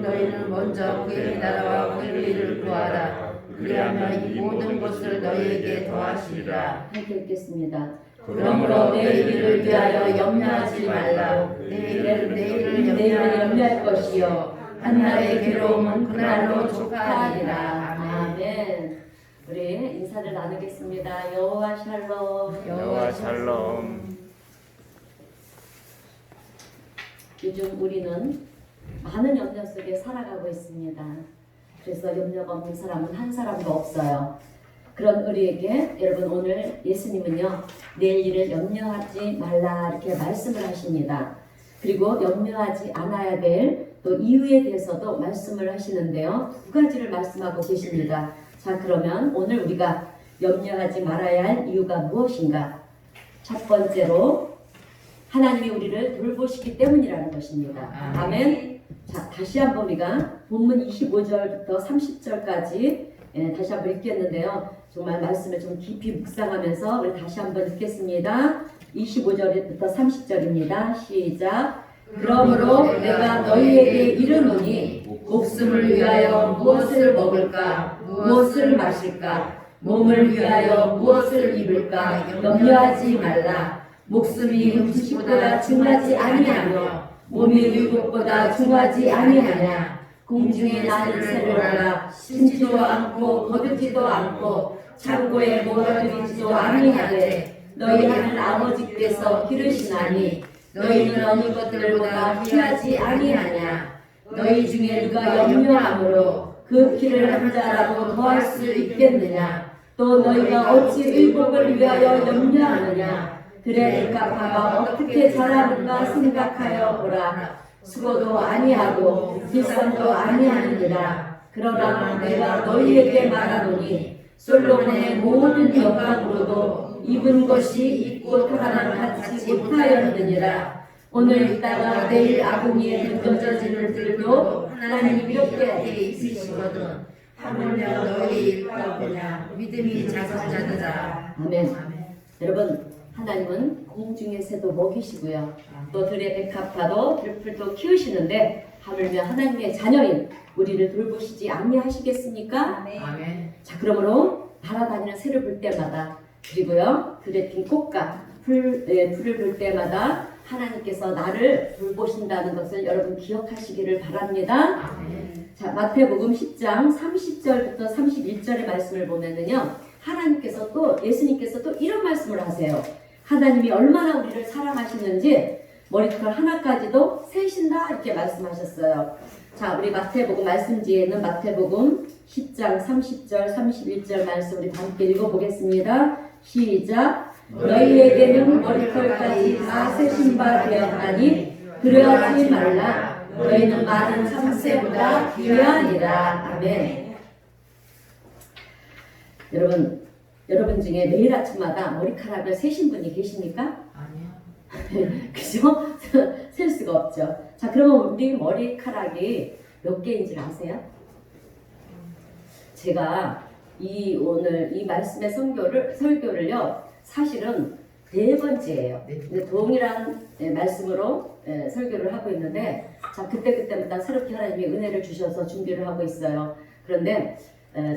너희는 먼저 그의 나라와 그의 의를 구하라. 그리하면 이 모든 것을 너희에게 더하시리라. 함께 읽겠습니다. 그러므로 내일을 위하여 염려하지 말라. 내일을 염려할 것이요 한날의 괴로움은 그날로 족하리라. 아멘. 우리 인사를 나누겠습니다. 여호와 샬롬. 여호와 샬롬. 요즘 우리는 많은 염려 속에 살아가고 있습니다. 그래서 염려가 없는 사람은 한 사람도 없어요. 그런 우리에게 여러분 오늘 예수님은요 내일 일을 염려하지 말라 이렇게 말씀을 하십니다. 그리고 염려하지 않아야 될 또 이유에 대해서도 말씀을 하시는데요. 두 가지를 말씀하고 계십니다. 자, 그러면 오늘 우리가 염려하지 말아야 할 이유가 무엇인가? 첫 번째로 하나님이 우리를 돌보시기 때문이라는 것입니다. 아멘. 자, 다시 한번 우리가 본문 25절부터 30절까지 다시 한번 읽겠는데요. 정말 말씀을 좀 깊이 묵상하면서 우리 다시 한번 읽겠습니다. 25절부터 30절입니다. 시작. 그러므로 내가 너희에게 이르노니 목숨을 위하여 무엇을 먹을까 무엇을 마실까 몸을 위하여 무엇을 입을까 염려하지 말라. 목숨이 음식보다 중하지 아니하며 몸이 의복보다 중하지 아니하냐. 공중에 나는 새를 보라. 심지도 않고 거두지도 않고 창고에 모아두지도 아니하되 너희 하늘 아버지께서 기르시나니 너희는 어느 것들보다 귀하지 아니하냐. 너희 중에 누가 염려함으로 그 키를 한 자라도 더할 수 있겠느냐. 또 너희가 어찌 의복을 위하여 염려하느냐. 들의 백합화가 어떻게 자라는가 생각하여 보라. 수고도 아니하고 길쌈도 아니하느니라. 그러나 내가 너희에게 말하노니 솔로몬의 모든 영광으로도 입은 것이 입고 타가나 같이 못하였느니라. 오늘 있다가 내일 아궁이에 던져지는 들도 하나님 이렇게 해 있으시거든. 하물며 너희 일까 보냐. 믿음이 작은 자들아. 아멘. 여러분 하나님은 공중의 새도 먹이시고요. 또 들의 백합화도 들풀도 키우시는데 하물며 하나님의 자녀인 우리를 돌보시지 아니하시겠습니까? 아멘. 자, 그러므로 날아다니는 새를 볼 때마다 그리고요 들에 핀 꽃과 풀을 볼 때마다 하나님께서 나를 돌보신다는 것을 여러분 기억하시기를 바랍니다. 아멘. 자, 마태복음 10장 30절부터 31절의 말씀을 보면은요 하나님께서 또 예수님께서 또 이런 말씀을 하세요. 하나님이 얼마나 우리를 사랑하시는지 머리털 하나까지도 세신다 이렇게 말씀하셨어요. 자, 우리 마태복음 말씀지에는 마태복음 10장 30절 31절 말씀 우리 함께 읽어보겠습니다. 시작. 너희에게는 머리털까지 다 세신 바 되었나니 두려워하지 말라. 너희는 많은 참새보다 귀하니라. 아멘. 여러분 중에 매일 아침마다 머리카락을 세신 분이 계십니까? 아니요. 그죠? 셀 수가 없죠. 자, 그러면 우리 머리카락이 몇 개인지 아세요? 제가 오늘 이 말씀의 설교를요 사실은 4번째예요. 근데 동일한 말씀으로 설교를 하고 있는데 자, 그때마다 새롭게 하나님이 은혜를 주셔서 준비를 하고 있어요. 그런데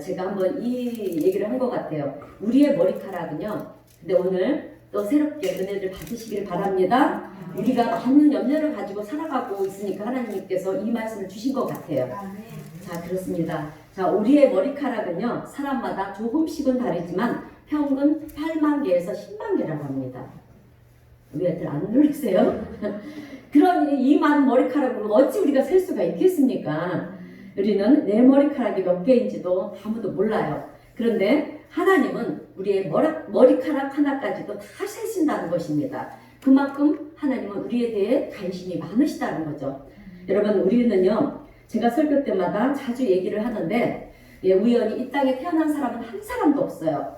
제가 한번 이 얘기를 한 것 같아요. 우리의 머리카락은요 근데 오늘 또 새롭게 은혜를 받으시길 바랍니다. 우리가 많은 염려를 가지고 살아가고 있으니까 하나님께서 이 말씀을 주신 것 같아요. 자, 그렇습니다. 자, 우리의 머리카락은요 사람마다 조금씩은 다르지만 평균 8만 개에서 10만 개라고 합니다. 왜들 안 놀라세요? 그러니 이 많은 머리카락으로 어찌 우리가 셀 수가 있겠습니까? 우리는 내 머리카락이 몇 개인지도 아무도 몰라요. 그런데 하나님은 우리의 머리카락 하나까지도 다 세신다는 것입니다. 그만큼 하나님은 우리에 대해 관심이 많으시다는 거죠. 여러분 우리는요 제가 설교 때마다 자주 얘기를 하는데 우연히 이 땅에 태어난 사람은 한 사람도 없어요.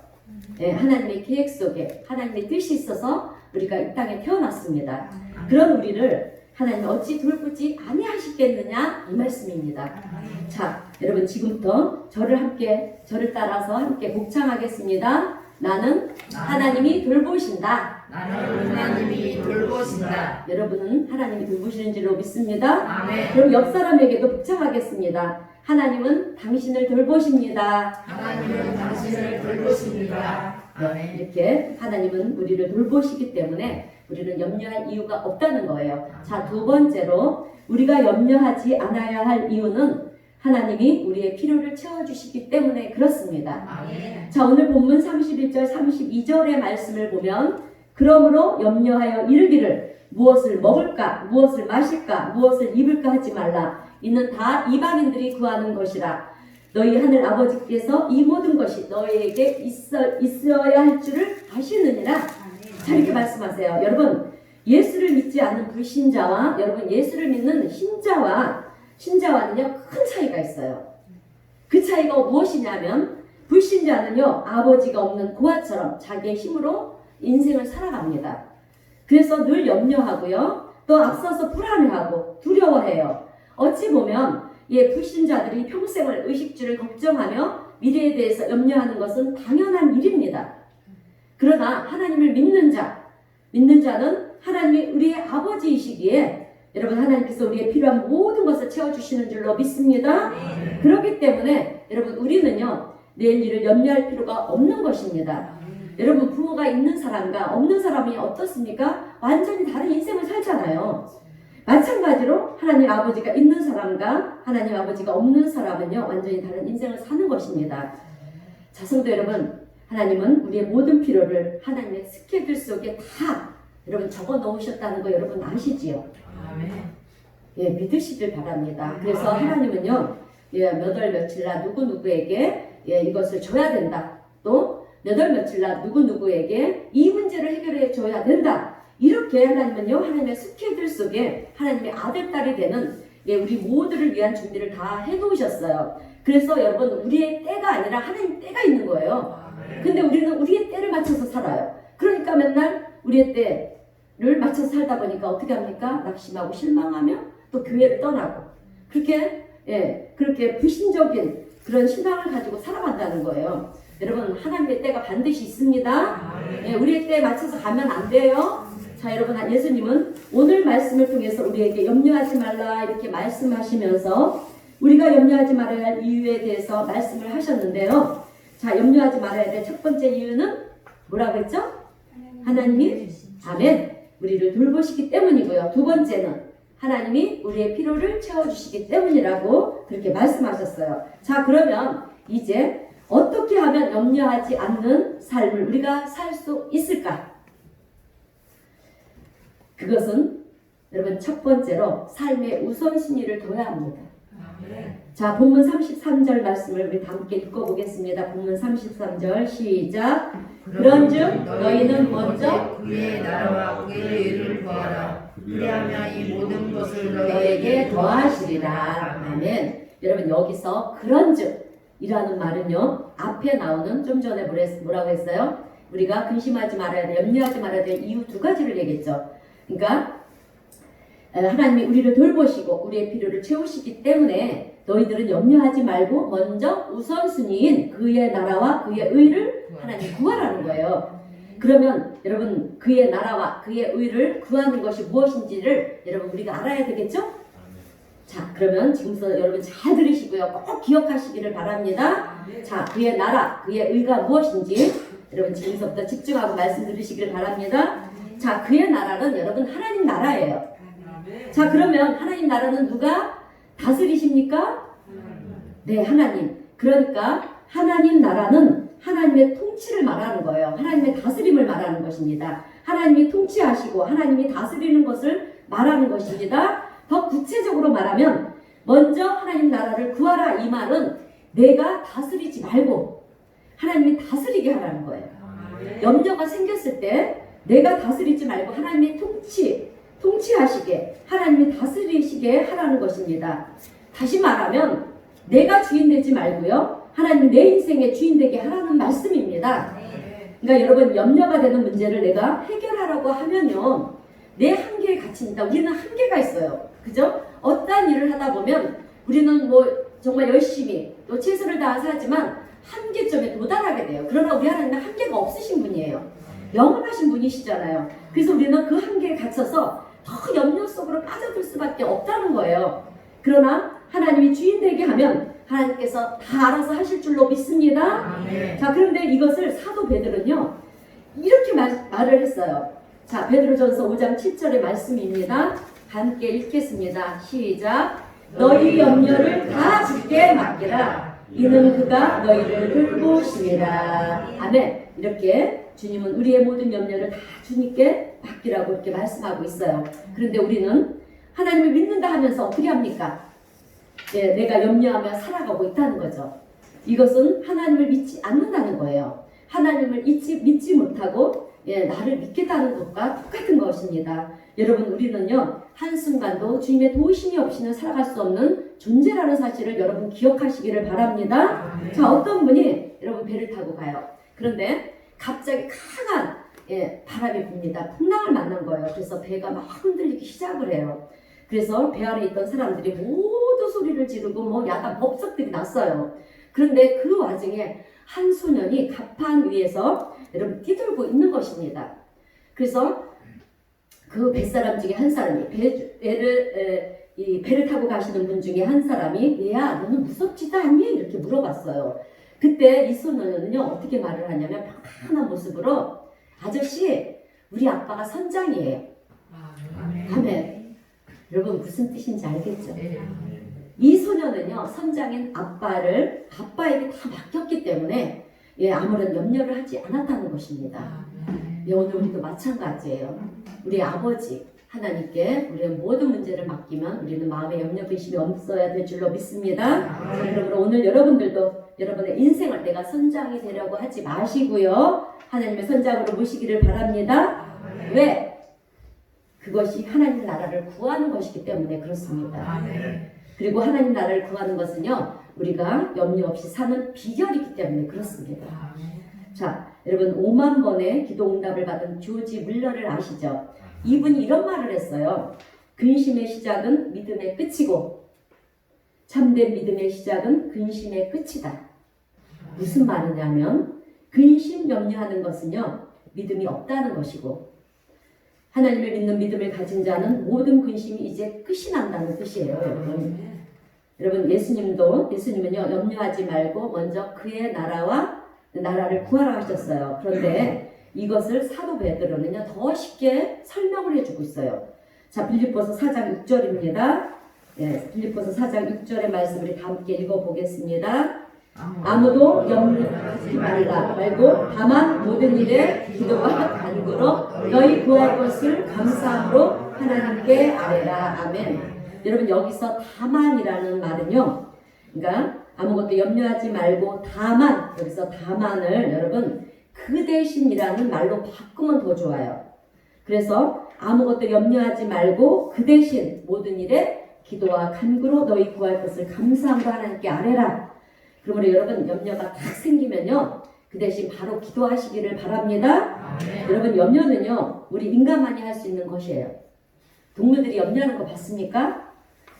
하나님의 계획 속에 하나님의 뜻이 있어서 우리가 이 땅에 태어났습니다. 그런 우리를 하나님 어찌 돌보지 아니하시겠느냐 이 말씀입니다. 자, 여러분 지금부터 저를 따라서 함께 복창하겠습니다. 나는 하나님이 돌보신다. 나는 하나님이 돌보신다. 여러분은 하나님이 돌보시는 줄로 믿습니다. 아멘. 그럼 옆 사람에게도 복창하겠습니다. 하나님은 당신을 돌보십니다. 하나님은 당신을 돌보십니다. 아멘. 이렇게 하나님은 우리를 돌보시기 때문에 우리는 염려할 이유가 없다는 거예요. 자, 두 번째로 우리가 염려하지 않아야 할 이유는 하나님이 우리의 필요를 채워주시기 때문에 그렇습니다. 아멘. 자, 오늘 본문 31절 32절의 말씀을 보면 그러므로 염려하여 이르기를 무엇을 먹을까 무엇을 마실까 무엇을 입을까 하지 말라. 이는 다 이방인들이 구하는 것이라. 너희 하늘 아버지께서 이 모든 것이 너희에게 있어야 할 줄을 아시느니라. 자, 이렇게 말씀하세요. 여러분, 예수를 믿지 않는 불신자와 여러분 예수를 믿는 신자와는요 큰 차이가 있어요. 그 차이가 무엇이냐면 불신자는요 아버지가 없는 고아처럼 자기의 힘으로 인생을 살아갑니다. 그래서 늘 염려하고요, 또 앞서서 불안해하고 두려워해요. 어찌 보면 불신자들이 평생을 의식주를 걱정하며 미래에 대해서 염려하는 것은 당연한 일입니다. 그러나 하나님을 믿는 자는 하나님이 우리의 아버지이시기에 여러분 하나님께서 우리의 필요한 모든 것을 채워주시는 줄로 믿습니다. 그렇기 때문에 여러분 우리는요 내일 일을 염려할 필요가 없는 것입니다. 여러분 부모가 있는 사람과 없는 사람이 어떻습니까? 완전히 다른 인생을 살잖아요. 마찬가지로 하나님 아버지가 있는 사람과 하나님 아버지가 없는 사람은요 완전히 다른 인생을 사는 것입니다. 자, 성도 여러분, 하나님은 우리의 모든 필요를 하나님의 스케줄 속에 다 여러분 적어 놓으셨다는 거 여러분 아시지요? 아멘. 예, 믿으시길 바랍니다. 그래서 하나님은요 몇 월 며칠 날 누구누구에게 이것을 줘야 된다. 또 몇 월 며칠 날 누구누구에게 이 문제를 해결해 줘야 된다. 이렇게 하나님은요 하나님의 스케줄 속에 하나님의 아들, 딸이 되는 우리 모두를 위한 준비를 다 해놓으셨어요. 그래서 여러분 우리의 때가 아니라 하나님 때가 있는 거예요. 근데 우리는 우리의 때를 맞춰서 살아요. 그러니까 맨날 우리의 때를 맞춰서 살다 보니까 어떻게 합니까? 낙심하고 실망하며 또 교회를 떠나고 그렇게 불신적인 그런 신앙을 가지고 살아간다는 거예요. 여러분 하나님의 때가 반드시 있습니다. 우리의 때에 맞춰서 가면 안 돼요. 자, 여러분 예수님은 오늘 말씀을 통해서 우리에게 염려하지 말라 이렇게 말씀하시면서 우리가 염려하지 말아야 할 이유에 대해서 말씀을 하셨는데요. 자, 염려하지 말아야 될 첫 번째 이유는 뭐라고 했죠? 하나님이 아멘 우리를 돌보시기 때문이고요. 두 번째는 하나님이 우리의 필요를 채워주시기 때문이라고 그렇게 말씀하셨어요. 자, 그러면 이제 어떻게 하면 염려하지 않는 삶을 우리가 살 수 있을까? 그것은 여러분 첫 번째로 삶의 우선순위를 둬야 합니다. 자, 본문 33절 말씀을 우리 함께 읽어보겠습니다. 본문 33절 시작. 그런즉 너희는 먼저 그의 나라와 그의 의를 구하라. 그리하면 이 모든 것을 너에게 더하시리라. 아멘. 여러분 여기서 그런즉이라는 말은요 앞에 나오는 좀 전에 뭐라고 했어요? 우리가 근심하지 말아야 돼, 염려하지 말아야 될 이유 두 가지를 얘기했죠. 그러니까 하나님이 우리를 돌보시고 우리의 필요를 채우시기 때문에 너희들은 염려하지 말고 먼저 우선순위인 그의 나라와 그의 의를 하나님 구하라는 거예요. 그러면 여러분 그의 나라와 그의 의를 구하는 것이 무엇인지를 여러분 우리가 알아야 되겠죠? 자, 그러면 지금부터 여러분 잘 들으시고요. 꼭 기억하시기를 바랍니다. 자, 그의 나라, 그의 의가 무엇인지 여러분 지금부터 집중하고 말씀 들으시기를 바랍니다. 자, 그의 나라는 여러분 하나님 나라예요. 자, 그러면 하나님 나라는 누가 다스리십니까? 네, 하나님. 그러니까 하나님 나라는 하나님의 통치를 말하는 거예요. 하나님의 다스림을 말하는 것입니다. 하나님이 통치하시고 하나님이 다스리는 것을 말하는 것입니다. 더 구체적으로 말하면 먼저 하나님 나라를 구하라 이 말은 내가 다스리지 말고 하나님이 다스리게 하라는 거예요. 염려가 생겼을 때 내가 다스리지 말고 하나님의 통치하시게 하나님이 다스리시게 하라는 것입니다. 다시 말하면 내가 주인 되지 말고요 하나님이 내 인생의 주인 되게 하라는 말씀입니다. 그러니까 여러분 염려가 되는 문제를 내가 해결하라고 하면요 내 한 한계에 갇힙니다. 우리는 한계가 있어요. 그죠? 어떠한 일을 하다 보면 우리는 뭐 정말 열심히 또 최선을 다해서 하지만 한계점에 도달하게 돼요. 그러나 우리 하나님은 한계가 없으신 분이에요. 영원하신 분이시잖아요. 그래서 우리는 그 한계에 갇혀서 더 염려 속으로 빠져들 수밖에 없다는 거예요. 그러나 하나님이 주인 되게 하면 하나님께서 다 알아서 하실 줄로 믿습니다. 아멘. 자, 그런데 이것을 사도 베드로는요 이렇게 말을 했어요. 자, 베드로전서 5장 7절의 말씀입니다. 함께 읽겠습니다. 시작. 너희 염려를 다 주께 맡기라. 이는 그가 너희를 돌보시리라. 아멘. 이렇게 주님은 우리의 모든 염려를 다 주님께 맡기라고 이렇게 말씀하고 있어요. 그런데 우리는 하나님을 믿는다 하면서 어떻게 합니까? 예, 내가 염려하며 살아가고 있다는 거죠. 이것은 하나님을 믿지 않는다는 거예요. 하나님을 믿지 못하고 나를 믿겠다는 것과 똑같은 것입니다. 여러분, 우리는요 한순간도 주님의 도우심이 없이는 살아갈 수 없는 존재라는 사실을 여러분 기억하시기를 바랍니다. 자, 어떤 분이 여러분 배를 타고 가요. 그런데 갑자기 강한 바람이 붑니다. 풍랑을 만난 거예요. 그래서 배가 막 흔들리기 시작을 해요. 그래서 배 안에 있던 사람들이 모두 소리를 지르고 뭐 야단 법석들이 났어요. 그런데 그 와중에 한 소년이 갑판 위에서 여러분 뛰돌고 있는 것입니다. 그래서 그 뱃사람 중에 한 사람이 배를 타고 가시는 분 중에 한 사람이 얘야 너는 무섭지도 않니? 이렇게 물어봤어요. 그때 이 소년은요 어떻게 말을 하냐면 평안한 모습으로 아저씨 우리 아빠가 선장이에요. 아멘. 여러분 무슨 뜻인지 알겠죠? 이 소년은요 선장인 아빠에게 다 맡겼기 때문에 아무런 염려를 하지 않았다는 것입니다. 오늘 우리도 마찬가지예요. 우리 아버지 하나님께 우리의 모든 문제를 맡기면 우리는 마음에 염려 근심이 없어야 될 줄로 믿습니다. 그러므로 오늘 여러분들도 여러분의 인생을 내가 선장이 되려고 하지 마시고요. 하나님의 선장으로 모시기를 바랍니다. 왜? 그것이 하나님 나라를 구하는 것이기 때문에 그렇습니다. 그리고 하나님 나라를 구하는 것은요 우리가 염려 없이 사는 비결이기 때문에 그렇습니다. 자, 여러분 5만 번의 기도 응답을 받은 조지 물러를 아시죠? 이분이 이런 말을 했어요. 근심의 시작은 믿음의 끝이고 참된 믿음의 시작은 근심의 끝이다. 무슨 말이냐면 근심 염려하는 것은요 믿음이 없다는 것이고 하나님을 믿는 믿음을 가진 자는 모든 근심이 이제 끝이 난다는 뜻이에요. 여러분 예수님은요 염려하지 말고 먼저 그의 나라를 구하라 하셨어요. 그런데 이것을 사도 베드로는요 더 쉽게 설명을 해주고 있어요. 자, 빌립보서 4장 6절입니다. 빌립보서 4장 6절의 말씀을 다 함께 읽어보겠습니다. 아무도 염려하지 말고 다만 모든 일에 기도와 간구로 너희 구할 것을 감사함으로 하나님께 아뢰라. 아멘. 여러분 여기서 다만이라는 말은요 그러니까 아무것도 염려하지 말고 다만 여기서 다만을 여러분 그 대신이라는 말로 바꾸면 더 좋아요. 그래서 아무것도 염려하지 말고 그 대신 모든 일에 기도와 간구로 너희 구할 것을 감사함으로 하나님께 아뢰라. 그러므로 여러분 염려가 딱 생기면요 그 대신 바로 기도하시기를 바랍니다. 여러분 염려는요 우리 인간만이 할 수 있는 것이에요. 동물들이 염려하는 거 봤습니까?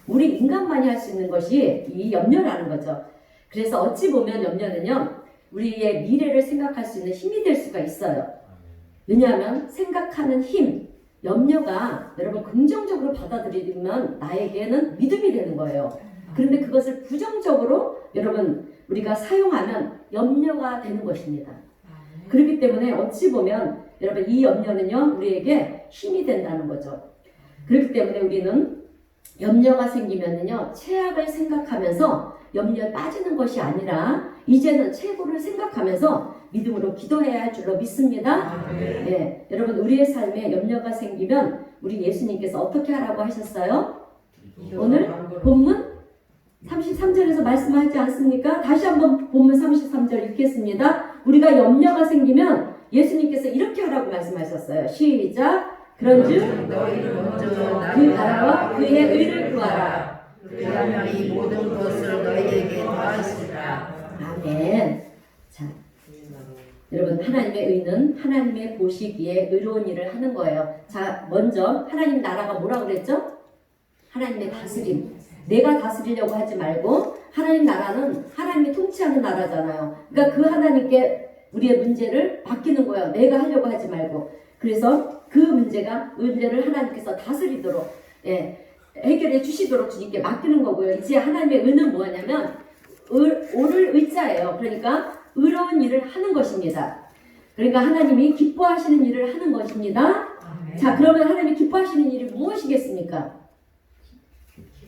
우리 인간만이 할 수 있는 것이 이 염려라는 거죠. 그래서 어찌 보면 염려는요 우리의 미래를 생각할 수 있는 힘이 될 수가 있어요. 왜냐하면 생각하는 힘, 염려가 여러분 긍정적으로 받아들이면 나에게는 믿음이 되는 거예요. 그런데 그것을 부정적으로 여러분 우리가 사용하면 염려가 되는 것입니다. 그렇기 때문에 어찌 보면 여러분 이 염려는요 우리에게 힘이 된다는 거죠. 그렇기 때문에 우리는 염려가 생기면은요 최악을 생각하면서 염려에 빠지는 것이 아니라 이제는 최고를 생각하면서 믿음으로 기도해야 할 줄로 믿습니다. 여러분 우리의 삶에 염려가 생기면 우리 예수님께서 어떻게 하라고 하셨어요? 오늘 본문 33절에서 말씀하지 않습니까? 다시 한번 본문 33절 읽겠습니다. 우리가 염려가 생기면 예수님께서 이렇게 하라고 말씀하셨어요. 시작. 그런즉 너희는 먼저 그 나라와 그의 의를 구하라. 그리하면 이 모든 것을 너희에게 더하시리라. 아멘. 자, 여러분 하나님의 의는 하나님의 보시기에 의로운 일을 하는 거예요. 자, 먼저 하나님 나라가 뭐라고 그랬죠? 하나님의 다스림. 내가 다스리려고 하지 말고 하나님 나라는 하나님이 통치하는 나라잖아요. 그러니까 그 하나님께 우리의 문제를 맡기는 거예요. 내가 하려고 하지 말고. 그래서 그 문제를 하나님께서 다스리도록 해결해 주시도록 주님께 맡기는 거고요. 이제 하나님의 의는 뭐냐면 오를 의자예요. 그러니까 의로운 일을 하는 것입니다. 그러니까 하나님이 기뻐하시는 일을 하는 것입니다. 자, 그러면 하나님이 기뻐하시는 일이 무엇이겠습니까?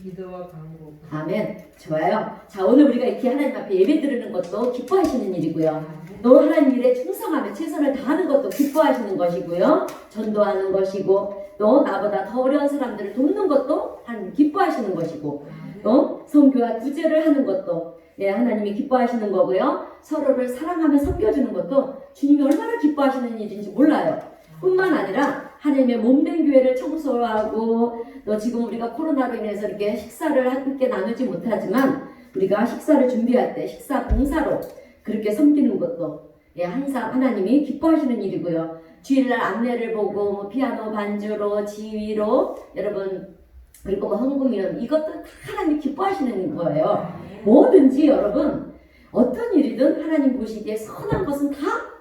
기도와 간구. 아멘. 좋아요. 자, 오늘 우리가 이렇게 하나님 앞에 예배 드리는 것도 기뻐하시는 일이고요. 또 하나님 일에 충성하며 최선을 다하는 것도 기뻐하시는 것이고요. 전도하는 것이고 또 나보다 더 어려운 사람들을 돕는 것도 하나님 기뻐하시는 것이고 또 선교와 구제를 하는 것도 하나님이 기뻐하시는 거고요. 서로를 사랑하며 섬겨주는 것도 주님이 얼마나 기뻐하시는 일인지 몰라요. 뿐만 아니라 하나님의 몸된 교회를 청소하고 또 지금 우리가 코로나로 인해서 이렇게 식사를 함께 나누지 못하지만 우리가 식사를 준비할 때 식사 봉사로 그렇게 섬기는 것도 항상 하나님이 기뻐하시는 일이고요. 주일날 안내를 보고 뭐 피아노 반주로 지휘로 여러분 그리고 뭐 헌금이런 이것도 다 하나님이 기뻐하시는 거예요. 뭐든지 여러분 어떤 일이든 하나님 보시기에 선한 것은 다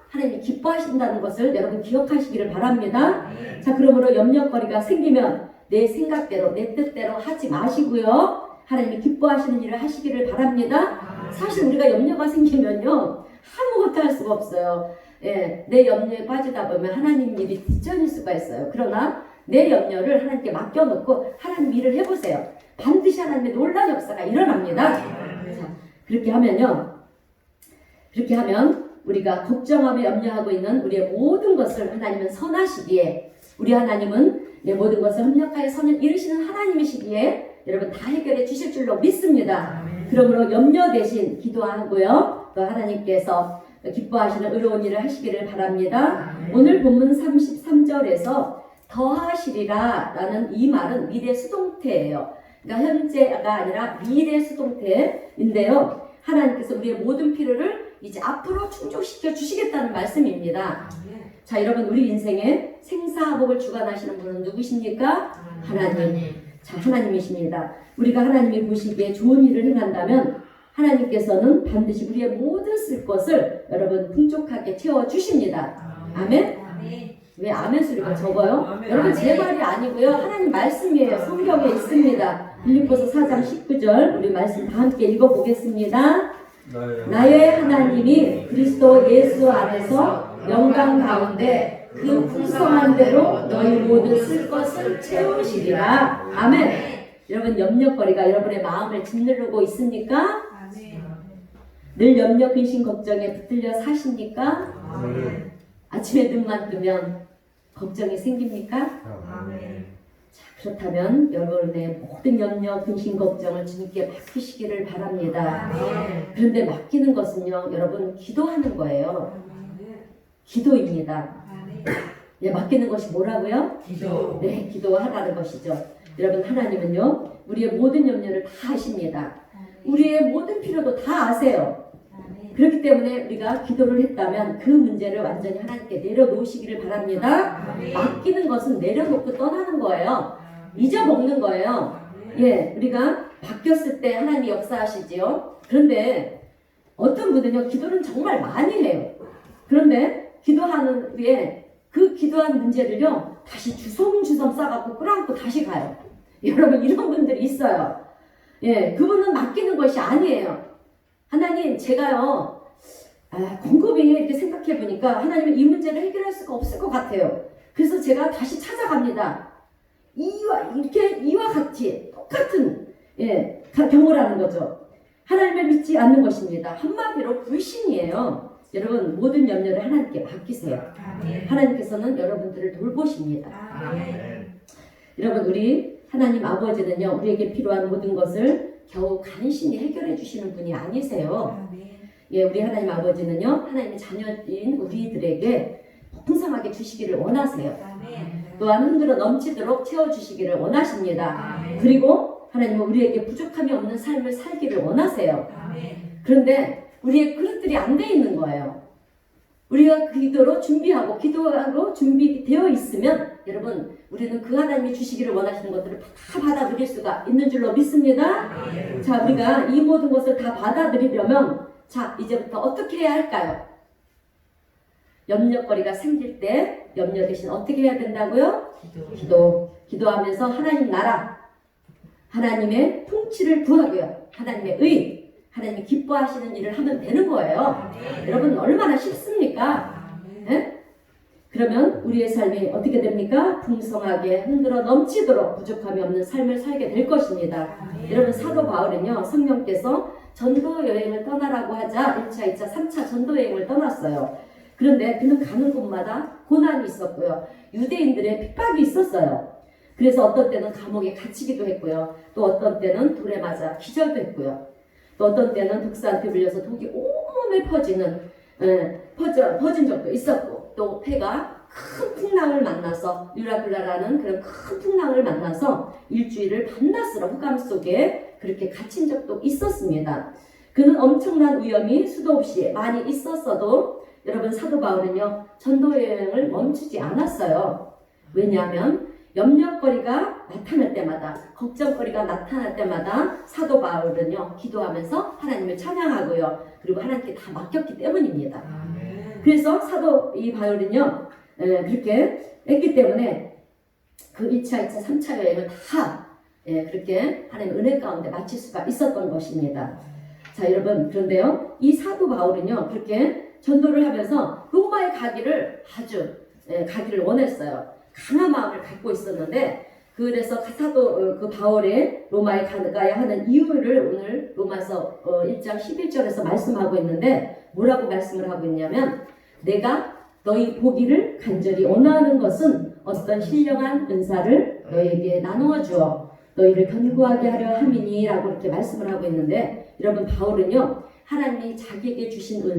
하나님이 기뻐하신다는 것을 여러분 기억하시기를 바랍니다. 자, 그러므로 염려거리가 생기면 내 생각대로 내 뜻대로 하지 마시고요. 하나님이 기뻐하시는 일을 하시기를 바랍니다. 사실 우리가 염려가 생기면요 아무것도 할 수가 없어요. 내 염려에 빠지다 보면 하나님 일이 뒷전일 수가 있어요. 그러나 내 염려를 하나님께 맡겨놓고 하나님 일을 해보세요. 반드시 하나님의 놀라운 역사가 일어납니다. 자, 그렇게 하면 우리가 걱정하며 염려하고 있는 우리의 모든 것을 하나님은 선하시기에 우리 하나님은 내 모든 것을 협력하여 선을 이루시는 하나님이시기에 여러분 다 해결해 주실 줄로 믿습니다. 그러므로 염려 대신 기도하고요. 또 하나님께서 기뻐하시는 의로운 일을 하시기를 바랍니다. 오늘 본문 33절에서 더하시리라 라는 이 말은 미래 수동태예요. 그러니까 현재가 아니라 미래 수동태인데요. 하나님께서 우리의 모든 필요를 이제 앞으로 충족시켜 주시겠다는 말씀입니다. 자, 여러분 우리 인생에 생사복을 주관하시는 분은 누구십니까? 하나님. 자, 하나님이십니다. 우리가 하나님이 보시기에 좋은 일을 행한다면 하나님께서는 반드시 우리의 모든 쓸 것을 여러분 풍족하게 채워주십니다. 아멘? 왜 아멘 소리가 적어요? 여러분 제 말이 아니고요. 하나님 말씀이에요. 성경에 있습니다. 빌립보서 4장 19절 우리 말씀 다 함께 읽어보겠습니다. 나의 하나님이 그리스도 예수 안에서 영광 가운데 그 풍성한 대로 너희 모든 쓸 것을 채우시리라. 아멘. 여러분 염려거리가 여러분의 마음을 짓누르고 있습니까? 늘 염려, 근심, 걱정에 붙들려 사십니까? 아침에 눈만 뜨면 걱정이 생깁니까? 자, 그렇다면 여러분의 모든 염려, 근심, 걱정을 주님께 맡기시기를 바랍니다. 그런데 맡기는 것은요, 여러분 기도하는 거예요. 기도입니다. 맡기는 것이 뭐라고요? 기도. 네, 기도하라는 것이죠. 여러분 하나님은요, 우리의 모든 염려를 다 아십니다. 우리의 모든 필요도 다 아세요. 그렇기 때문에 우리가 기도를 했다면 그 문제를 완전히 하나님께 내려놓으시기를 바랍니다. 맡기는 것은 내려놓고 떠나는 거예요. 잊어먹는 거예요. 우리가 바뀌었을 때 하나님이 역사하시지요. 그런데 어떤 분은요, 기도는 정말 많이 해요. 그런데 기도하는 후에 그 기도한 문제를요, 다시 주섬주섬 싸갖고 끌어안고 다시 가요. 여러분 이런 분들이 있어요. 그분은 맡기는 것이 아니에요. 하나님, 제가요, 곰곰이 이렇게 생각해 보니까 하나님은 이 문제를 해결할 수가 없을 것 같아요. 그래서 제가 다시 찾아갑니다. 이와 같이 똑같은 경우라는 거죠. 하나님을 믿지 않는 것입니다. 한마디로 불신이에요. 여러분 모든 염려를 하나님께 맡기세요. 하나님께서는 여러분들을 돌보십니다. 여러분 우리 하나님 아버지는요, 우리에게 필요한 모든 것을 겨우 간신히 해결해 주시는 분이 아니세요. 우리 하나님 아버지는요, 하나님의 자녀인 우리들에게 풍성하게 주시기를 원하세요. 또한 흔들어 넘치도록 채워주시기를 원하십니다. 그리고 하나님은 우리에게 부족함이 없는 삶을 살기를 원하세요. 그런데 우리의 그릇들이 안 돼 있는 거예요. 우리가 그 기도로 준비하고 기도하고 준비되어 있으면 여러분 우리는 그 하나님이 주시기를 원하시는 것들을 다 받아들일 수가 있는 줄로 믿습니다. 자, 우리가 이 모든 것을 다 받아들이려면 자, 이제부터 어떻게 해야 할까요? 염려거리가 생길 때 염려 대신 어떻게 해야 된다고요? 기도하면서 하나님 나라, 하나님의 통치를 구하고요. 하나님의 의, 하나님이 기뻐하시는 일을 하면 되는 거예요. 여러분 얼마나 쉽습니까? 네? 그러면 우리의 삶이 어떻게 됩니까? 풍성하게 흔들어 넘치도록 부족함이 없는 삶을 살게 될 것입니다. 여러분 사도 바울은요, 성령께서 전도 여행을 떠나라고 하자 1차, 2차, 3차 전도 여행을 떠났어요. 그런데 그는 가는 곳마다 고난이 있었고요. 유대인들의 핍박이 있었어요. 그래서 어떤 때는 감옥에 갇히기도 했고요. 또 어떤 때는 돌에 맞아 기절도 했고요. 또 어떤 때는 독사한테 물려서 독이 온몸에 퍼진 적도 있었고, 또 해가 큰 풍랑을 만나서 유라굴라라는 그런 큰 풍랑을 만나서 일주일을 밤낮으로 흑암 속에 그렇게 갇힌 적도 있었습니다. 그는 엄청난 위험이 수도 없이 많이 있었어도 여러분 사도 바울은요 전도 여행을 멈추지 않았어요. 왜냐하면 염려거리가 나타날 때마다, 걱정거리가 나타날 때마다 사도 바울은요 기도하면서 하나님을 찬양하고요, 그리고 하나님께 다 맡겼기 때문입니다. 그래서 사도 이 바울은요 그렇게 했기 때문에 그 1차, 2차, 3차 여행을 다 그렇게 하나님의 은혜 가운데 마칠 수가 있었던 것입니다. 자, 여러분, 그런데요 이 사도 바울은요 그렇게 전도를 하면서 로마에 가기를 가기를 원했어요. 강한 마음을 갖고 있었는데, 그래서 사도 그 바울의 로마에 가야 하는 이유를 오늘 로마서 1장 11절에서 말씀하고 있는데, 뭐라고 말씀을 하고 있냐면, 내가 너희 보기를 간절히 원하는 것은 어떤 신령한 은사를 너희에게 나누어 주어 너희를 견고하게 하려 함이니 라고 이렇게 말씀을 하고 있는데, 여러분 바울은요 하나님이 자기에게 주신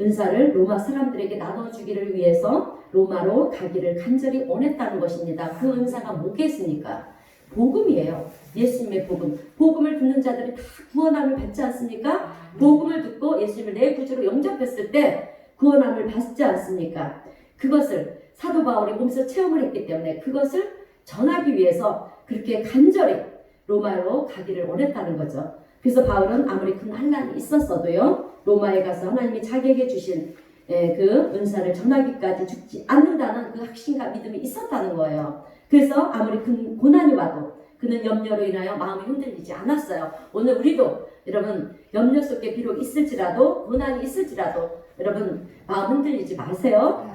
은사를 로마 사람들에게 나눠주기를 위해서 로마로 가기를 간절히 원했다는 것입니다. 그 은사가 뭐겠습니까? 복음이에요. 예수님의 복음. 복음을 듣는 자들이 다 구원함을 받지 않습니까? 복음을 듣고 예수님을 내 구주로 영접했을 때 구원함을 받지 않습니까? 그것을 사도 바울이 몸소 체험을 했기 때문에 그것을 전하기 위해서 그렇게 간절히 로마로 가기를 원했다는 거죠. 그래서 바울은 아무리 큰 환난이 있었어도요 로마에 가서 하나님이 자기에게 주신 그 은사를 전하기까지 죽지 않는다는 그 확신과 믿음이 있었다는 거예요. 그래서 아무리 큰 고난이 와도 그는 염려로 인하여 마음이 흔들리지 않았어요. 오늘 우리도 여러분 염려 속에 비록 있을지라도, 고난이 있을지라도 여러분 마음 흔들리지 마세요.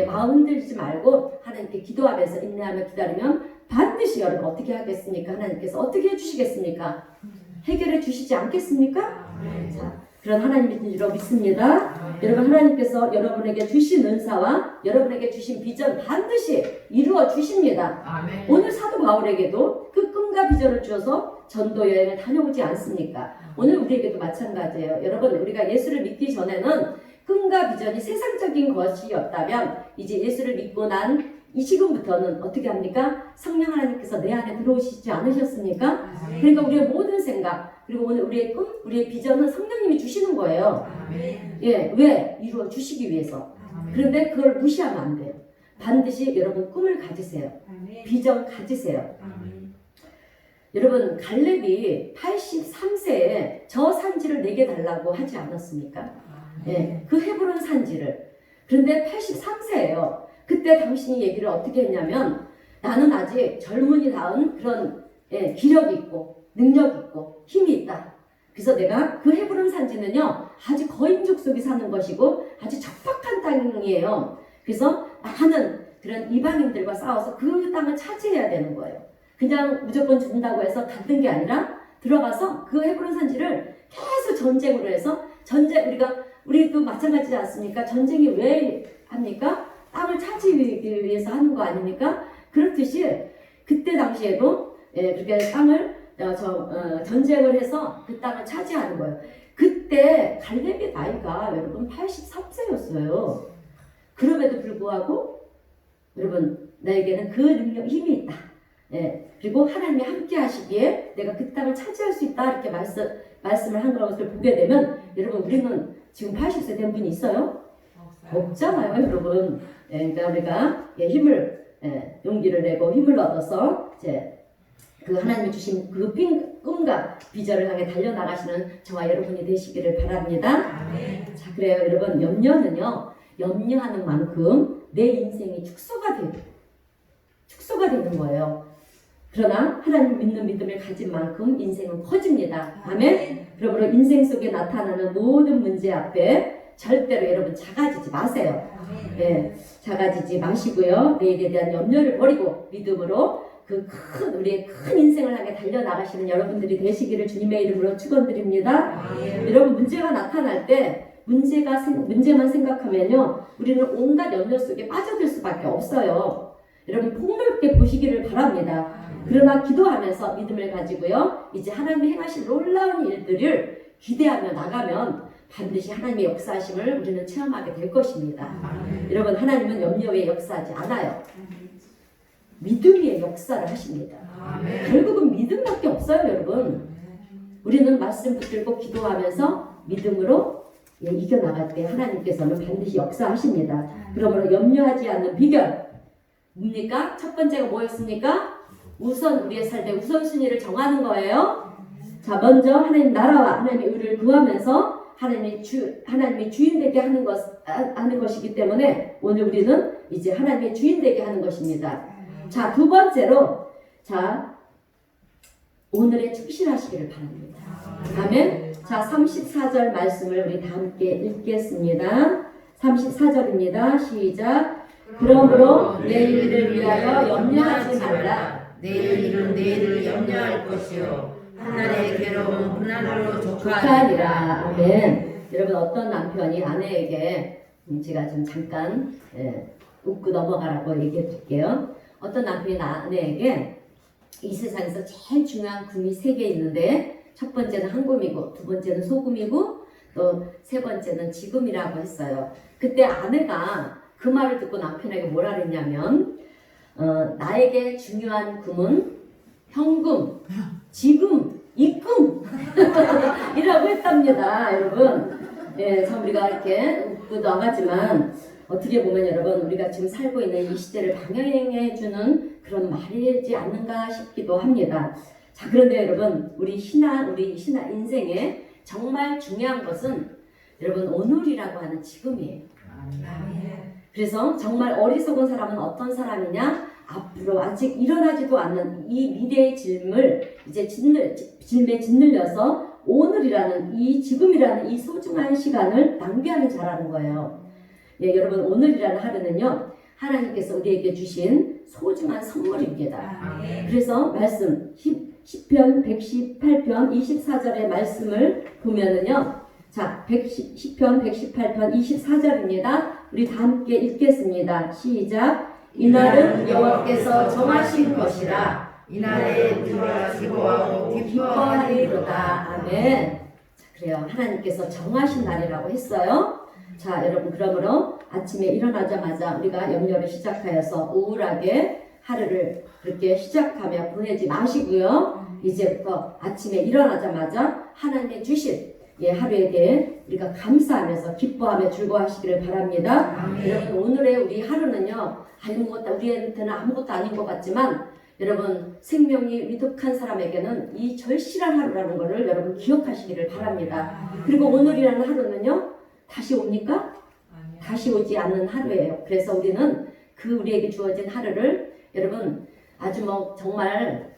마음 흔들리지 말고 하나님께 기도하면서 인내하며 기다리면 반드시 여러분 어떻게 하겠습니까? 하나님께서 어떻게 해주시겠습니까? 해결해 주시지 않겠습니까? 자, 그런 하나님인 줄로 믿습니다. 여러분 하나님께서 여러분에게 주신 은사와 여러분에게 주신 비전 반드시 이루어 주십니다. 오늘 사도 바울에게도 그 꿈과 비전을 주어서 전도 여행을 다녀오지 않습니까? 오늘 우리에게도 마찬가지예요. 여러분 우리가 예수를 믿기 전에는 꿈과 비전이 세상적인 것이었다면 이제 예수를 믿고 난 이 지금부터는 어떻게 합니까? 성령 하나님께서 내 안에 들어오시지 않으셨습니까? 그러니까 우리의 모든 생각, 그리고 오늘 우리의 꿈, 우리의 비전은 성령님이 주시는 거예요. 왜? 이루어 주시기 위해서. 그런데 그걸 무시하면 안 돼요. 반드시 여러분 꿈을 가지세요. 비전 가지세요. 여러분 갈렙이 83세에 저 산지를 내게 달라고 하지 않았습니까? 그 헤브론 산지를. 그런데 83세예요. 그때 당신이 얘기를 어떻게 했냐면, 나는 아직 젊은이다운 그런 기력이 있고 능력이 있고 힘이 있다. 그래서 내가 그 헤브론 산지는요 아주 거인족 속이 사는 것이고 아주 척박한 땅이에요. 그래서 많은 그런 이방인들과 싸워서 그 땅을 차지해야 되는 거예요. 그냥 무조건 준다고 해서 갖는 게 아니라 들어가서 그 헤브론 산지를 계속 전쟁으로 해서 우리도 마찬가지지 않습니까? 전쟁이 왜 합니까? 땅을 차지하기 위해서 하는 거 아닙니까? 그렇듯이 그때 당시에도 그렇게 땅을 전쟁을 해서 그 땅을 차지하는 거예요. 그때 갈렙의 나이가 여러분 83세였어요. 그럼에도 불구하고 여러분 나에게는 그 능력, 힘이 있다. 그리고 하나님이 함께 하시기에 내가 그 땅을 차지할 수 있다. 이렇게 말씀을 한 것을 보게 되면 여러분 우리는 지금 80세 된 분이 있어요? 없잖아요, 여러분. 그러니까 우리가 힘을 용기를 내고 힘을 얻어서 이제 그 하나님이 주신 그 꿈과 비전을 향해 달려나가시는 저와 여러분이 되시기를 바랍니다. 자, 그래요, 여러분. 염려는요, 염려하는 만큼 내 인생이 축소가 되는 거예요. 그러나 하나님 믿는 믿음을 가진 만큼 인생은 커집니다. 아멘. 그러므로 인생 속에 나타나는 모든 문제 앞에 절대로 여러분 작아지지 마세요. 네, 작아지지 마시고요. 내일에 대한 염려를 버리고 믿음으로 우리의 큰 인생을 향해 달려나가시는 여러분들이 되시기를 주님의 이름으로 축원드립니다. 여러분, 문제가 나타날 때 문제만 생각하면요, 우리는 온갖 염려 속에 빠져들 수밖에 없어요. 여러분, 폭넓게 보시기를 바랍니다. 그러나 기도하면서 믿음을 가지고요, 이제 하나님이 행하실 놀라운 일들을 기대하며 나가면 반드시 하나님의 역사하심을 우리는 체험하게 될 것입니다. 여러분, 하나님은 염려 외에 역사하지 않아요. 믿음의 역사를 하십니다. 결국은 믿음밖에 없어요, 여러분. 우리는 말씀 붙들고 기도하면서 믿음으로 이겨나갈 때 하나님께서는 반드시 역사하십니다. 그러므로 염려하지 않는 비결 뭡니까? 첫 번째가 뭐였습니까? 우선 우리의 삶의 우선순위를 정하는 거예요. 자, 먼저 하나님 나라와 하나님의 의를 구하면서 하나님이 주인 되게 하는 것이기 때문에 오늘 우리는 이제 하나님의 주인 되게 하는 것입니다. 자, 두 번째로, 자, 오늘에 충실하시기를 바랍니다. 아멘. 자, 34절 말씀을 우리 다 함께 읽겠습니다. 34절입니다. 시작. 그러므로 내일을 위하여 염려하지 말라. 내일 일은 내일을 염려할 것이요 한날의 괴로움은 그날로 족하니라. 아멘. 여러분, 어떤 남편이 아내에게 제가 좀 잠깐 웃고 넘어가라고 얘기해 드릴게요. 어떤 남편이 아내에게 이 세상에서 제일 중요한 금이 3개 있는데 첫 번째는 한금이고 두 번째는 소금이고 또 세 번째는 지금이라고 했어요. 그때 아내가 그 말을 듣고 남편에게 뭐라 그랬냐면 나에게 중요한 금은 현금, 지금, 입금 이라고 했답니다. 여러분, 참 우리가 이렇게 웃고 나가지만 어떻게 보면 여러분, 우리가 지금 살고 있는 이 시대를 방영해주는 그런 말이지 않는가 싶기도 합니다. 자, 그런데 여러분, 우리 신앙 인생에 정말 중요한 것은 여러분 오늘이라고 하는 지금이에요. 그래서 정말 어리석은 사람은 어떤 사람이냐? 앞으로 아직 일어나지도 않는 이 미래의 짐을 이제 짐에 짓눌려서 오늘이라는 이 지금이라는 이 소중한 시간을 낭비하는 자라는 거예요. 여러분, 오늘이라는 하루는요, 하나님께서 우리에게 주신 소중한 선물입니다. 그래서 말씀 10편 118편 24절의 말씀을 보면은요, 자, 10편 118편 24절입니다. 우리 다 함께 읽겠습니다. 시작. 이날은 여호와께서 정하신 것이라 이날에 우리가 즐거워하고 기뻐하리로다. 아멘. 자, 그래요. 하나님께서 정하신 날이라고 했어요. 자, 여러분, 그러므로 아침에 일어나자마자 우리가 염려를 시작하여서 우울하게 하루를 그렇게 시작하며 보내지 마시고요. 이제부터 아침에 일어나자마자 하나님의 주신 하루에 대해 우리가 감사하면서 기뻐하며 즐거워하시기를 바랍니다. 여러분, 오늘의 우리 하루는요, 우리한테는 아무것도 아닌 것 같지만 여러분, 생명이 위독한 사람에게는 이 절실한 하루라는 것을 여러분 기억하시기를 바랍니다. 그리고 오늘이라는 하루는요, 다시 옵니까? 다시 오지 않는 하루예요. 그래서 우리는 우리에게 주어진 하루를 여러분 아주 정말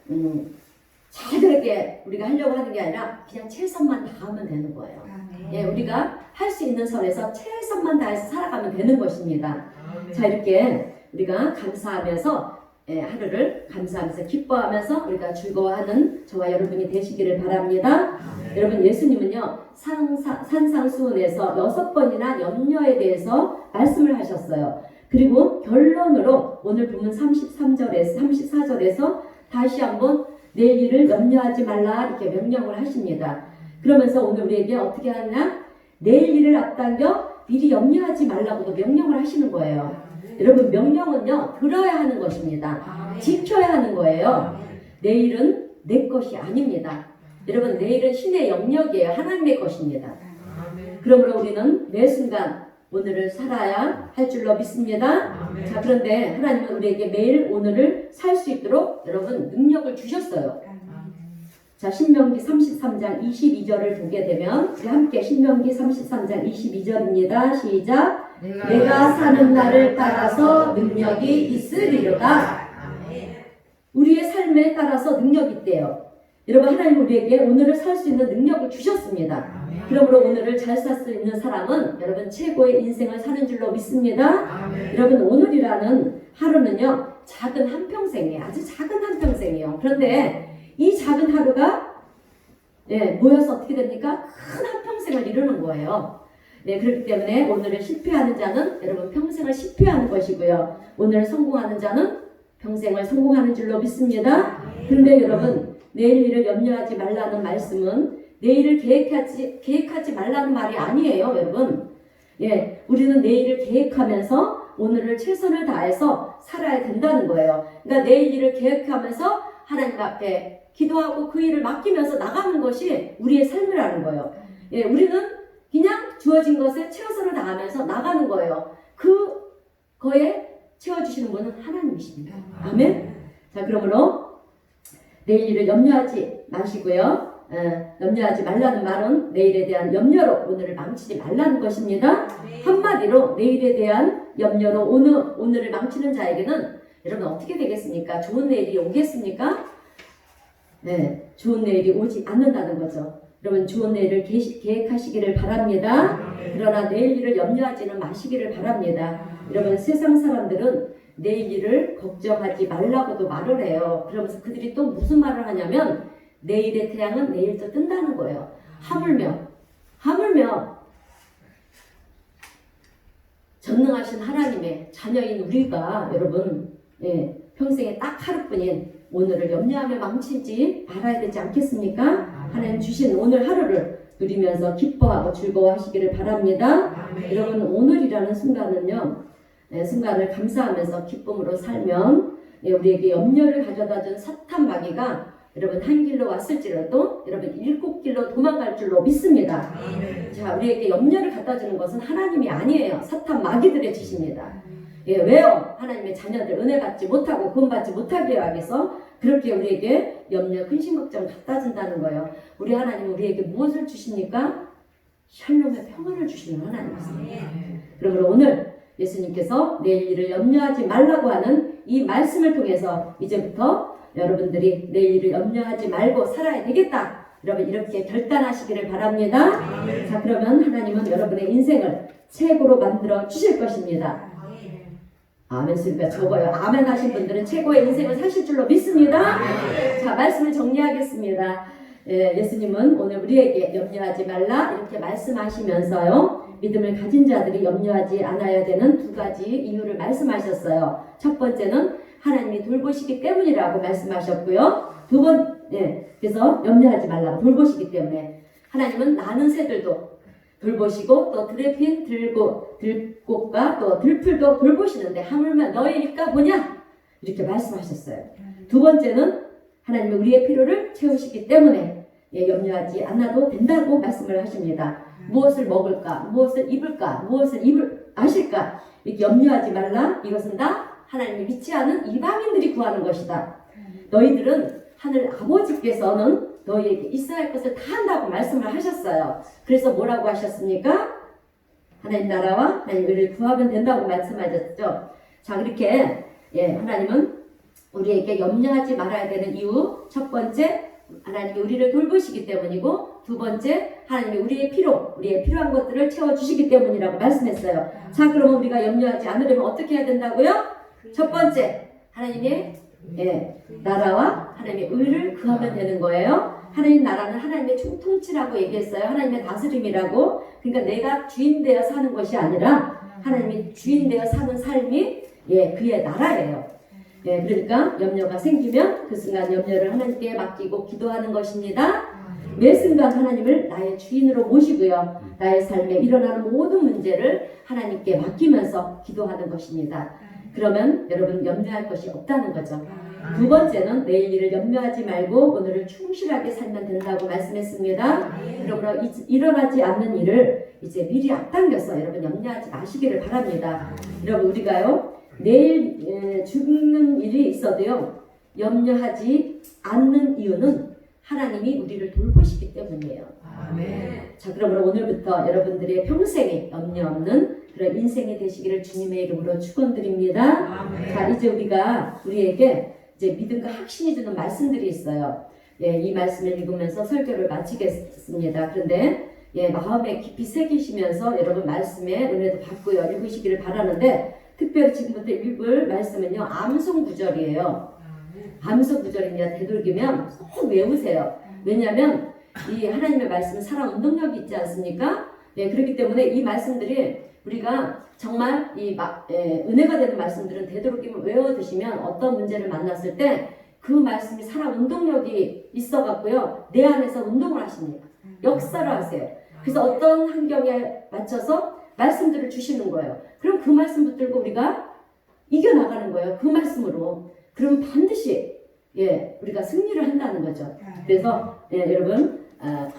잘 되게 우리가 하려고 하는 게 아니라 그냥 최선만 다하면 되는 거예요. 우리가 할 수 있는 선에서 최선만 다해서 살아가면 되는 것입니다. 자, 이렇게 우리가 감사하면서 하루를 감사하면서 기뻐하면서 우리가 즐거워하는 저와 여러분이 되시기를 바랍니다. 여러분, 예수님은요, 산상수훈에서 6번이나 염려에 대해서 말씀을 하셨어요. 그리고 결론으로 오늘 본문 34절에서 다시 한번 내일 일을 염려하지 말라 이렇게 명령을 하십니다. 그러면서 오늘 우리에게 어떻게 하느냐? 내일 일을 앞당겨 미리 염려하지 말라고도 명령을 하시는 거예요. 여러분, 명령은요, 들어야 하는 것입니다. 지켜야 하는 거예요. 내일은 내 것이 아닙니다. 여러분, 내일은 신의 영역이에요. 하나님의 것입니다. 그러므로 우리는 매 순간 오늘을 살아야 할 줄로 믿습니다. 자, 그런데 하나님은 우리에게 매일 오늘을 살 수 있도록 여러분 능력을 주셨어요. 자, 신명기 33장 22절을 보게 되면 우리 함께 신명기 33장 22절입니다. 시작. 내가 사는 날을 따라서 능력이 있으리로다. 우리의 삶에 따라서 능력이 있대요. 여러분, 하나님 우리에게 오늘을 살 수 있는 능력을 주셨습니다. 그러므로 오늘을 잘 살 수 있는 사람은 여러분 최고의 인생을 사는 줄로 믿습니다. 여러분, 오늘이라는 하루는요 작은 한평생이에요. 아주 작은 한평생이에요. 그런데 이 작은 하루가 모여서 어떻게 됩니까? 큰 한평생을 이루는 거예요. 그렇기 때문에 오늘을 실패하는 자는 여러분 평생을 실패하는 것이고요. 오늘 성공하는 자는 평생을 성공하는 줄로 믿습니다. 그런데 여러분, 내일 일을 염려하지 말라는 말씀은 내일을 계획하지 말라는 말이 아니에요, 여러분. 우리는 내일을 계획하면서 오늘을 최선을 다해서 살아야 된다는 거예요. 그러니까 내일 일을 계획하면서 하나님 앞에 기도하고 그 일을 맡기면서 나가는 것이 우리의 삶이라는 거예요. 우리는 그냥 주어진 것에 최선을 다하면서 나가는 거예요. 그거에 채워주시는 분은 하나님이십니다. 아멘. 자, 그러므로 내일 일을 염려하지 마시고요. 염려하지 말라는 말은 내일에 대한 염려로 오늘을 망치지 말라는 것입니다. 한마디로 내일에 대한 염려로 오늘을 망치는 자에게는 여러분 어떻게 되겠습니까? 좋은 내일이 오겠습니까? 좋은 내일이 오지 않는다는 거죠. 여러분, 좋은 내일을 계획하시기를 바랍니다. 그러나 내일 일을 염려하지는 마시기를 바랍니다. 여러분, 세상 사람들은 내일 일을 걱정하지 말라고도 말을 해요. 그러면서 그들이 또 무슨 말을 하냐면 내일의 태양은 내일 또 뜬다는 거예요. 하물며 전능하신 하나님의 자녀인 우리가 여러분 평생에 딱 하루뿐인 오늘을 염려하며 망치지 말아야 되지 않겠습니까? 하나님 주신 오늘 하루를 누리면서 기뻐하고 즐거워하시기를 바랍니다. 여러분, 오늘이라는 순간을 감사하면서 기쁨으로 살면 우리에게 염려를 가져다준 사탄 마귀가 여러분 한 길로 왔을지라도 여러분 7길로 도망갈 줄로 믿습니다. 자, 우리에게 염려를 갖다주는 것은 하나님이 아니에요. 사탄 마귀들의 짓입니다. 왜요? 하나님의 자녀들 은혜 받지 못하고 구원 받지 못하게 하겠어? 그렇게 우리에게 염려, 근심, 걱정 갖다 준다는 거예요. 우리 하나님은 우리에게 무엇을 주십니까? 샬롬의 평안을 주시는 하나님이십니다. 그러므로 오늘 예수님께서 내일 일을 염려하지 말라고 하는 이 말씀을 통해서 이제부터 여러분들이 내일 일을 염려하지 말고 살아야 되겠다. 여러분 이렇게 결단하시기를 바랍니다. 자, 그러면 하나님은 여러분의 인생을 최고로 만들어 주실 것입니다. 아멘 소리가 적어요. 아멘 하신 분들은 최고의 인생을 사실 줄로 믿습니다. 자, 말씀을 정리하겠습니다. 예수님은 오늘 우리에게 염려하지 말라 이렇게 말씀하시면서요, 믿음을 가진 자들이 염려하지 않아야 되는 두 가지 이유를 말씀하셨어요. 첫 번째는 하나님이 돌보시기 때문이라고 말씀하셨고요. 그래서 염려하지 말라고 돌보시기 때문에 하나님은 나는 새들도 돌보시고 또 들에 핀 들꽃과 또 들풀도 돌보시는데 하물며 너의 일가 뭐냐? 이렇게 말씀하셨어요. 두 번째는 하나님이 우리의 필요를 채우시기 때문에 염려하지 않아도 된다고 말씀을 하십니다. 무엇을 먹을까? 무엇을 입을까? 무엇을 마실까? 이렇게 염려하지 말라. 이것은 다 하나님이 믿지 않은 이방인들이 구하는 것이다. 너희들은 하늘 아버지께서는 너희에게 있어야 할 것을 다 한다고 말씀을 하셨어요. 그래서 뭐라고 하셨습니까? 하나님 나라와 하나님 의를 구하면 된다고 말씀하셨죠. 자, 그렇게 하나님은 우리에게 염려하지 말아야 되는 이유, 첫 번째 하나님이 우리를 돌보시기 때문이고, 두 번째 하나님이 우리의 필요한 것들을 채워주시기 때문이라고 말씀했어요. 자, 그러면 우리가 염려하지 않으려면 어떻게 해야 된다고요? 첫 번째 하나님의 나라와 하나님의 의를 구하면 되는 거예요. 하나님 나라는 하나님의 통치라고 얘기했어요. 하나님의 다스림이라고. 그러니까 내가 주인 되어 사는 것이 아니라 하나님이 주인 되어 사는 삶이 그의 나라예요. 그러니까 염려가 생기면 그 순간 염려를 하나님께 맡기고 기도하는 것입니다. 매 순간 하나님을 나의 주인으로 모시고요, 나의 삶에 일어나는 모든 문제를 하나님께 맡기면서 기도하는 것입니다. 그러면 여러분 염려할 것이 없다는 거죠. 두 번째는 내일 일을 염려하지 말고 오늘을 충실하게 살면 된다고 말씀했습니다. 그러므로 일어나지 않는 일을 이제 미리 앞당겨서 여러분 염려하지 마시기를 바랍니다. 여러분 우리가요 내일 죽는 일이 있어도요 염려하지 않는 이유는 하나님이 우리를 돌보시기 때문이에요. 자, 그러므로 오늘부터 여러분들의 평생에 염려 없는 그런 인생이 되시기를 주님의 이름으로 축원드립니다. 자, 이제 우리에게 이제 믿음과 확신이 주는 말씀들이 있어요. 예, 이 말씀을 읽으면서 설교를 마치겠습니다. 그런데 마음에 깊이 새기시면서 여러분 말씀에 은혜도 받고요 읽으시기를 바라는데 특별히 지금부터 읽을 말씀은요 암송 구절이에요. 암송 구절입니다. 되돌기면 꼭 외우세요. 왜냐하면 이 하나님의 말씀은 살아 운동력이 있지 않습니까? 그렇기 때문에 이 말씀들이 우리가 정말 은혜가 되는 말씀들은 되도록이면 외워두시면 어떤 문제를 만났을 때 그 말씀이 살아 운동력이 있어갖고요 내 안에서 운동을 하십니다. 역사를 하세요. 그래서 어떤 환경에 맞춰서 말씀들을 주시는 거예요. 그럼 그 말씀 붙들고 우리가 이겨나가는 거예요. 그 말씀으로. 그러면 반드시 우리가 승리를 한다는 거죠. 그래서 여러분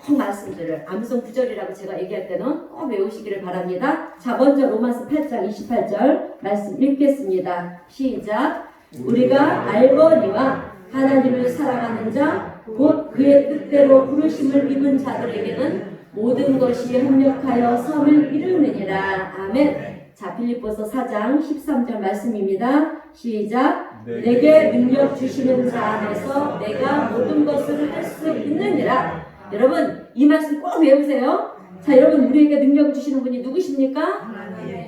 꼭 말씀들을 암송 구절이라고 제가 얘기할 때는 꼭 외우시기를 바랍니다. 자, 먼저 로마서 8장 28절 말씀 읽겠습니다. 시작. 우리가 알거니와 하나님을 사랑하는 자 곧 그의 뜻대로 부르심을 입은 자들에게는 모든 것이 협력하여 섬을 이루느니라. 아멘. 자, 빌립보서 4장 13절 말씀입니다. 시작. 내게 능력 주시는 자 안에서 내가 모든 것을 할 수 있느니라. 여러분 이 말씀 꼭 외우세요. 자, 여러분 우리에게 능력을 주시는 분이 누구십니까?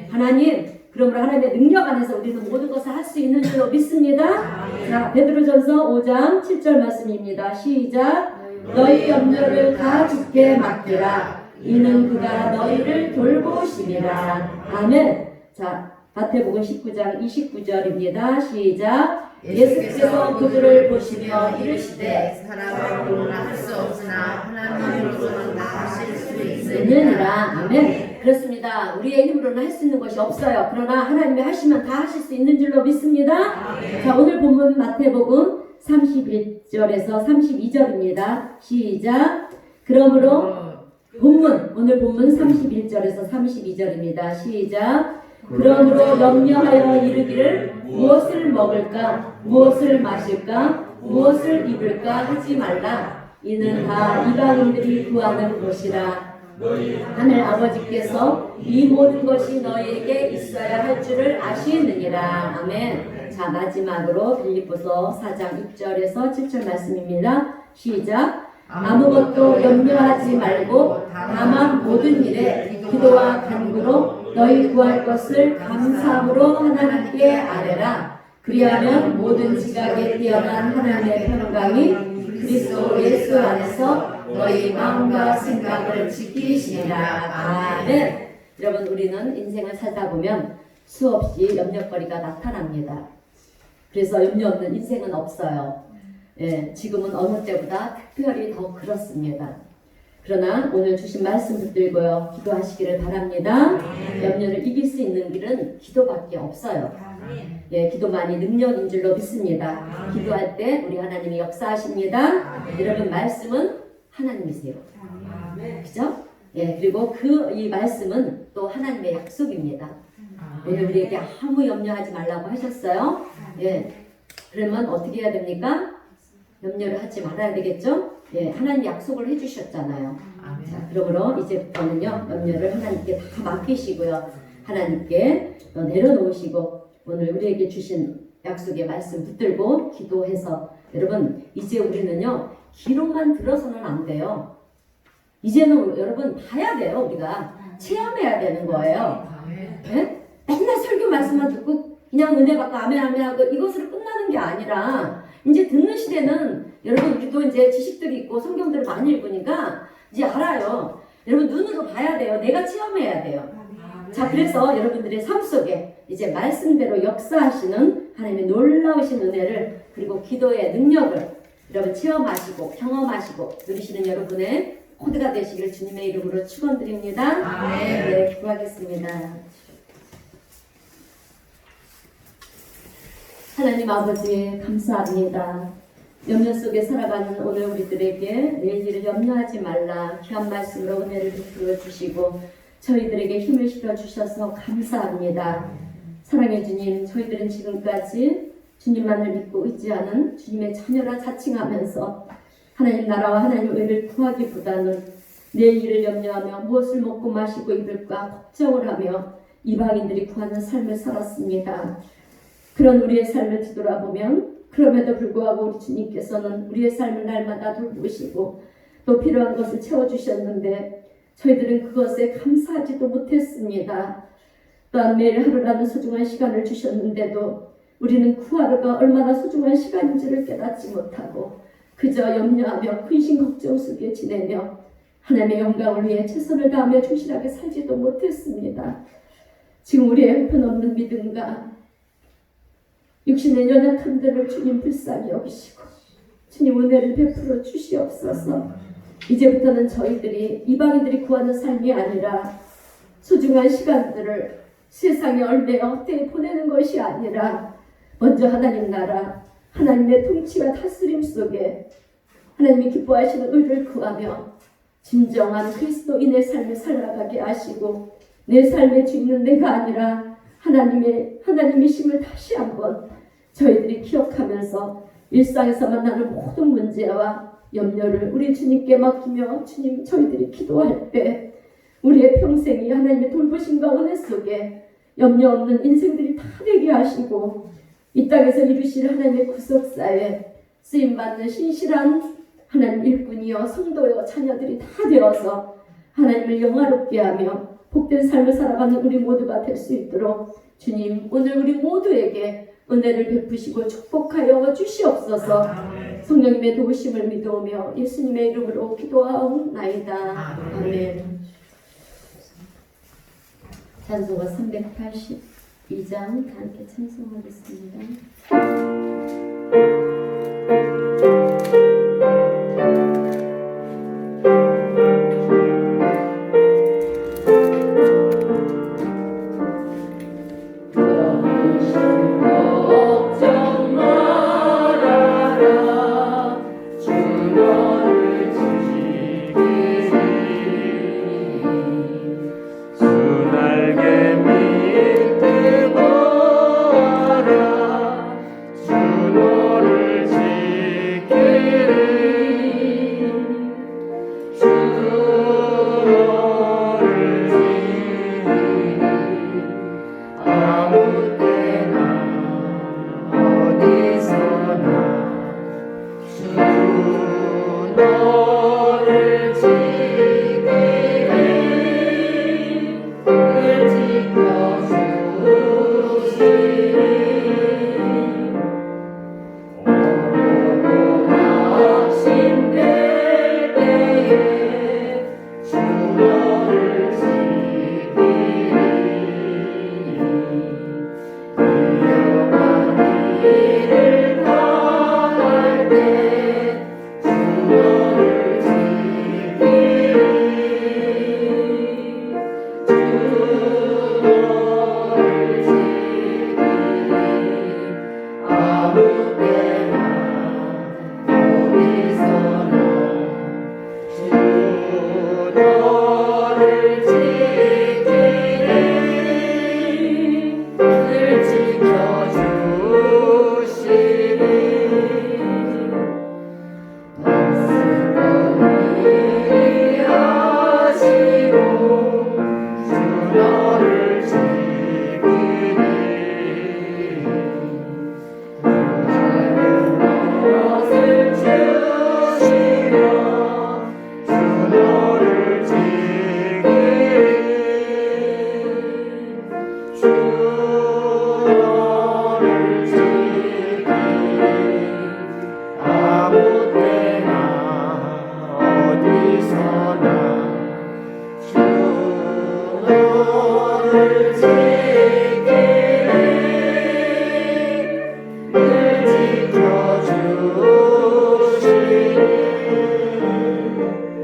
하나님. 그러므로 하나님의 능력 안에서 우리는 모든 것을 할 수 있는 줄로 믿습니다. 자, 베드로전서 5장 7절 말씀입니다. 시작. 너희 염려를 다 주께 맡기라. 이는 그가 너희를 돌보심이라. 아멘. 자, 마태복음 19장 29절입니다. 시작. 예수께서 그들을 보시며 이르시되 사람으로는 할 수 없으나 하나님으로서는 다 하실 수 있느니라. 아멘. 그렇습니다. 우리의 힘으로는 할 수 있는 것이 없어요. 그러나 하나님이 하시면 다 하실 수 있는 줄로 믿습니다. 자, 오늘 본문 마태복음 31절에서 32절입니다. 시작. 그러므로 오늘 본문 31절에서 32절입니다. 시작. 그러므로 염려하여 이르기를 무엇을 먹을까, 무엇을 마실까, 무엇을 입을까 하지 말라. 이는 다 이방인들이 구하는 것이라. 하늘 아버지께서 이 모든 것이 너희에게 있어야 할 줄을 아시느니라. 아멘. 자, 마지막으로 빌립보서 4장 6절에서 7절 말씀입니다. 시작. 아무것도 염려하지 말고 다만 모든 일에 기도와 간구로 너희 구할 것을 감사함으로 하나님께 아뢰라. 그리하면 모든 지각에 뛰어난 하나님의 평강이 그리스도 예수 안에서 너희 마음과 생각을 지키시리라. 아멘. 여러분 우리는 인생을 살다 보면 수없이 염려거리가 나타납니다. 그래서 염려 없는 인생은 없어요. 지금은 어느 때보다 특별히 더 그렇습니다. 그러나 오늘 주신 말씀 붙들고요 기도하시기를 바랍니다. 염려를 이길 수 있는 길은 기도밖에 없어요. 기도만이 능력인 줄로 믿습니다. 기도할 때 우리 하나님이 역사하십니다. 여러분 말씀은 하나님이세요. 그죠? 그리고 이 말씀은 또 하나님의 약속입니다. 오늘 우리에게 아무 염려하지 말라고 하셨어요. 그러면 어떻게 해야 됩니까? 염려를 하지 말아야 되겠죠? 하나님 약속을 해주셨잖아요. 자, 그러므로 이제부터는요 염려를 하나님께 다 맡기시고요 하나님께 내려놓으시고 오늘 우리에게 주신 약속의 말씀 붙들고 기도해서 여러분 이제 우리는요 기록만 들어서는 안 돼요. 이제는 여러분 봐야 돼요. 우리가 체험해야 되는 거예요. 맨날 설교 말씀만 듣고 그냥 은혜 받고 아멘 아멘 하고 이것으로 끝나는 게 아니라 이제 듣는 시대는 여러분 우리도 이제 지식들이 있고 성경들을 많이 읽으니까 이제 알아요. 여러분 눈으로 봐야 돼요. 내가 체험해야 돼요. 자, 그래서 여러분들의 삶 속에 이제 말씀대로 역사하시는 하나님의 놀라우신 은혜를 그리고 기도의 능력을 여러분 체험하시고 경험하시고 누리시는 여러분의 코드가 되시기를 주님의 이름으로 축원드립니다. 네, 기도하겠습니다. 하나님 아버지 감사합니다. 염려 속에 살아가는 오늘 우리들에게 내일 일을 염려하지 말라 귀한 말씀으로 은혜를 베풀어 주시고 저희들에게 힘을 실어 주셔서 감사합니다. 사랑해 주님, 저희들은 지금까지 주님만을 믿고 의지하는 주님의 자녀라 자칭하면서 하나님 나라와 하나님 의를 구하기보다는 내일 일을 염려하며 무엇을 먹고 마시고 입을까 걱정을 하며 이방인들이 구하는 삶을 살았습니다. 그런 우리의 삶을 뒤돌아보면 그럼에도 불구하고 우리 주님께서는 우리의 삶을 날마다 돌보시고 또 필요한 것을 채워주셨는데 저희들은 그것에 감사하지도 못했습니다. 또한 매일 하루라는 소중한 시간을 주셨는데도 우리는 그 하루가 얼마나 소중한 시간인지를 깨닫지 못하고 그저 염려하며 근심 걱정 속에 지내며 하나님의 영광을 위해 최선을 다하며 충실하게 살지도 못했습니다. 지금 우리의 형편없는 믿음과 육신의 연약함들을 주님 불쌍히 여기시고 주님 은혜를 베풀어 주시옵소서. 이제부터는 저희들이 이방인들이 구하는 삶이 아니라 소중한 시간들을 세상에 얼매어 헛되이 보내는 것이 아니라 먼저 하나님 나라 하나님의 통치와 다스림 속에 하나님이 기뻐하시는 의를 구하며 진정한 그리스도인의 삶을 살아가게 하시고 내 삶의 주인은 내가 아니라 하나님이심을 다시 한번 저희들이 기억하면서 일상에서 만나는 모든 문제와 염려를 우리 주님께 맡기며 주님 저희들이 기도할 때 우리의 평생이 하나님의 돌보심과 은혜 속에 염려 없는 인생들이 다 되게 하시고 이 땅에서 이루실 하나님의 구속사에 쓰임받는 신실한 하나님 일꾼이여 성도여 자녀들이 다 되어서 하나님을 영화롭게 하며 복된 삶을 살아가는 우리 모두가 될 수 있도록 주님 오늘 우리 모두에게 은혜를 베푸시고 축복하여 주시옵소서. 성령님의 도우심을 믿으며 예수님의 이름으로 기도하옵나이다. 아멘. 찬송가 382장 다 함께 찬송하겠습니다.